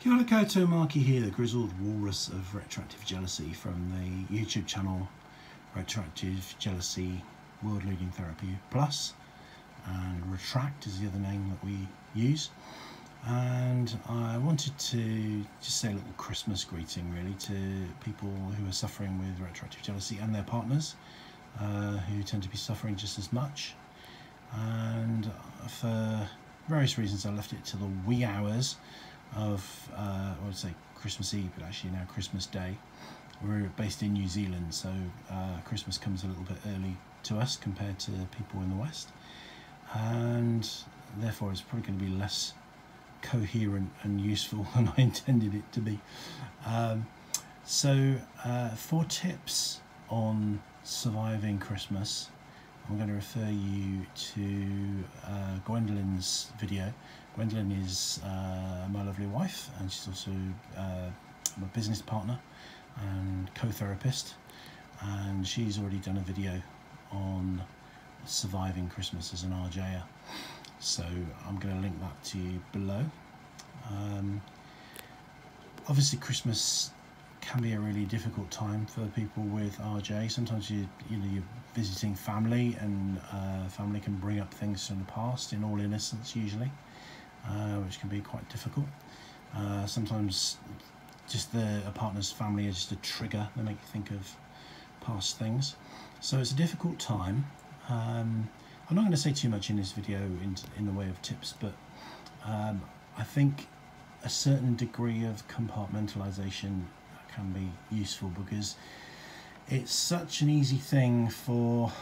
Kia ora koutou, Markie here, the grizzled walrus of retroactive jealousy from the YouTube channel Retroactive Jealousy World Leading Therapy Plus, and Retract is the other name that we use. And I wanted to just say a little Christmas greeting really to people who are suffering with retroactive jealousy and their partners, who tend to be suffering just as much. And for various reasons I left it to the wee hours of I would say Christmas Eve, but actually now Christmas Day. We're based in New Zealand, so Christmas comes a little bit early to us compared to people in the West, and therefore it's probably going to be less coherent and useful than I intended it to be. So 4 tips on surviving Christmas. I'm going to refer you to Gwendoline's video. Gwendoline is my lovely wife, and she's also my business partner and co-therapist, and she's already done a video on surviving Christmas as an RJer, so I'm going to link that to you below. Obviously Christmas can be a really difficult time for people with RJ. Sometimes you're visiting family, and family can bring up things from the past in all innocence usually, which can be quite difficult. Sometimes just a partner's family is just a trigger. They make you think of past things. So it's a difficult time. I'm not going to say too much in this video in the way of tips, but I think a certain degree of compartmentalization can be useful, because it's such an easy thing for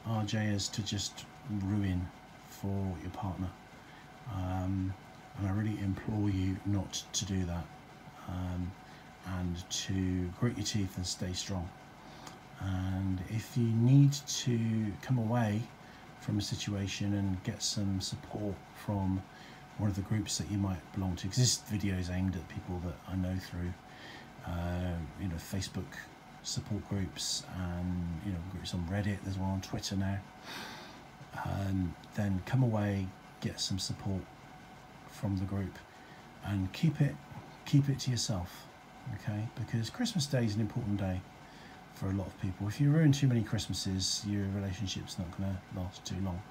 RJers to just ruin for your partner, and I really implore you not to do that, and to grit your teeth and stay strong. And if you need to come away from a situation and get some support from one of the groups that you might belong to, because this video is aimed at people that I know through Facebook support groups, and groups on Reddit. There's one on Twitter now. Then come away, get some support from the group, and keep it to yourself, okay? Because Christmas Day is an important day for a lot of people. If you ruin too many Christmases, your relationship's not going to last too long.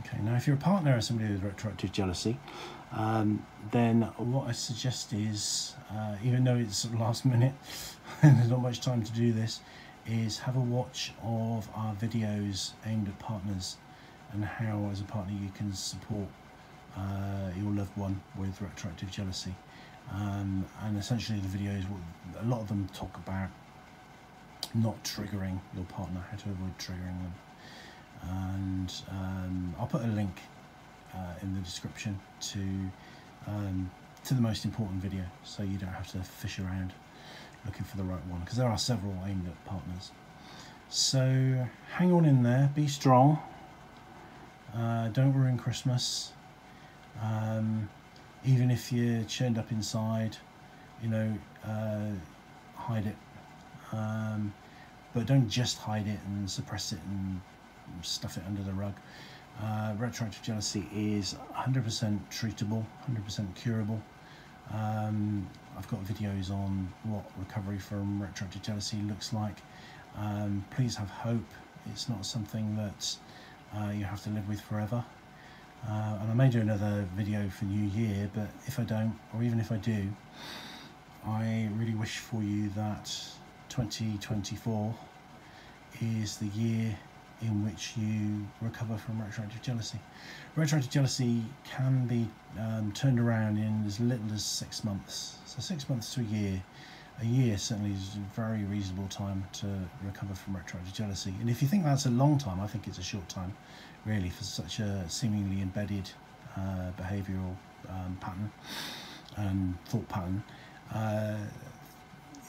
Okay, now if you're a partner or somebody with retroactive jealousy, then what I suggest is, even though it's last minute and there's not much time to do this, is have a watch of our videos aimed at partners and how as a partner you can support your loved one with retroactive jealousy. And essentially the videos, a lot of them talk about not triggering your partner, how to avoid triggering them. And I'll put a link in the description to the most important video, so you don't have to fish around looking for the right one, because there are several aimed at partners. So hang on in there, be strong, don't ruin Christmas. Even if you're churned up inside, hide it, but don't just hide it and suppress it and stuff it under the rug. Retroactive jealousy is 100% treatable, 100% curable. I've got videos on what recovery from retroactive jealousy looks like. Please have hope. It's not something that you have to live with forever. And I may do another video for New Year, but if I don't, or even if I do, I really wish for you that 2024 is the year in which you recover from retroactive jealousy. Retroactive jealousy can be turned around in as little as 6 months. So 6 months to a year. A year certainly is a very reasonable time to recover from retroactive jealousy. And if you think that's a long time, I think it's a short time, really, for such a seemingly embedded behavioural pattern and thought pattern.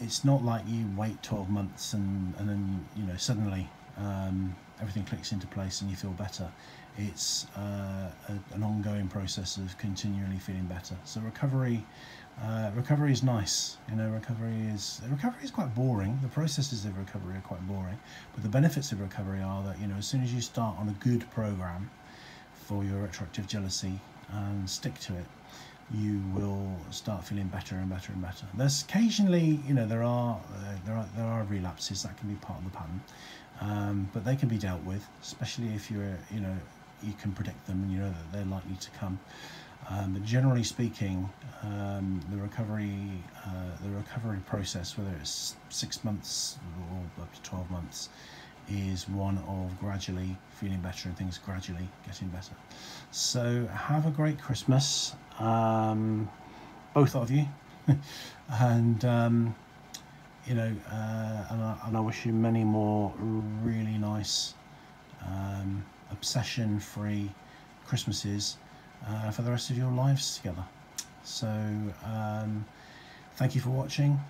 It's not like you wait 12 months and then suddenly everything clicks into place and you feel better. It's an ongoing process of continually feeling better. So recovery is nice. Recovery is quite boring. The processes of recovery are quite boring, but the benefits of recovery are that as soon as you start on a good program for your retroactive jealousy and stick to it, you will start feeling better and better and better. There's occasionally, you know, there are relapses that can be part of the pattern, but they can be dealt with, especially if you're, you know, you can predict them and you know that they're likely to come. But generally speaking, the recovery process, whether it's 6 months or up to 12 months, is one of gradually feeling better and things gradually getting better. So have a great Christmas, both of you, and you know, and I wish you many more really nice, obsession-free Christmases for the rest of your lives together. So thank you for watching.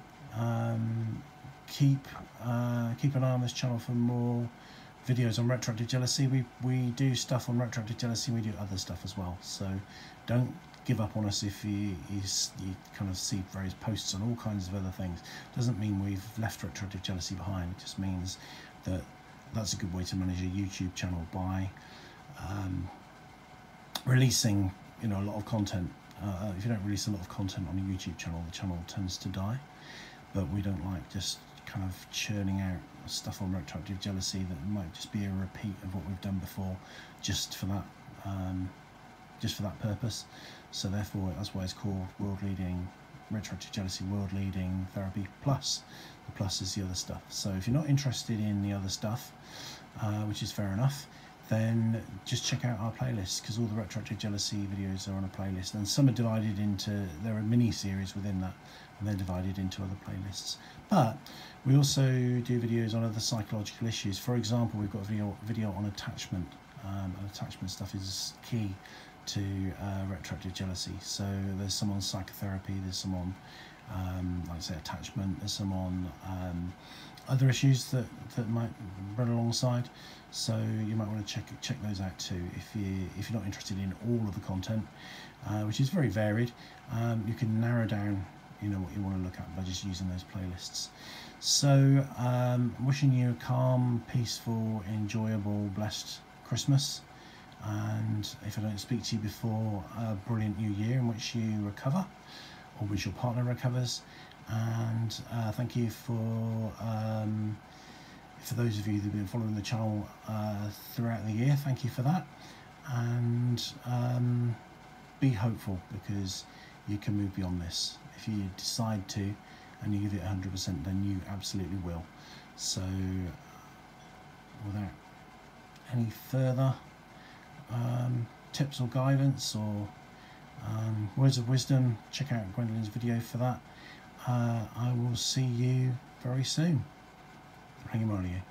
Keep an eye on this channel for more videos on retroactive jealousy. We do stuff on retroactive jealousy, we do other stuff as well, so don't give up on us if you kind of see various posts on all kinds of other things. Doesn't mean we've left retroactive jealousy behind. It just means that that's a good way to manage a YouTube channel by releasing, you know, a lot of content. If you don't release a lot of content on a YouTube channel, the channel tends to die. But we don't like just kind of churning out stuff on retroactive jealousy that might just be a repeat of what we've done before, just for that purpose. So therefore, that's why it's called World Leading Retroactive Jealousy World Leading Therapy Plus. The plus is the other stuff. So if you're not interested in the other stuff, which is fair enough, then just check out our playlist, because all the retroactive jealousy videos are on a playlist, and some are divided into, there are mini series within that, and they're divided into other playlists. But we also do videos on other psychological issues. For example, we've got a video on attachment, and attachment stuff is key to retroactive jealousy. So there's some on psychotherapy, there's some on like I say attachment, there's some on other issues that might run alongside. So you might want to check those out too if you're not interested in all of the content, which is very varied. You can narrow down, you know, what you want to look at by just using those playlists. So wishing you a calm, peaceful, enjoyable, blessed Christmas, and if I don't speak to you before, a brilliant new year in which you recover, or which your partner recovers. And thank you for those of you that have been following the channel throughout the year. Thank you for that, and be hopeful, because you can move beyond this. If you decide to and you give it 100%, then you absolutely will. So without any further tips or guidance or words of wisdom, check out Gwendoline's video for that. I will see you very soon. Rangimarie.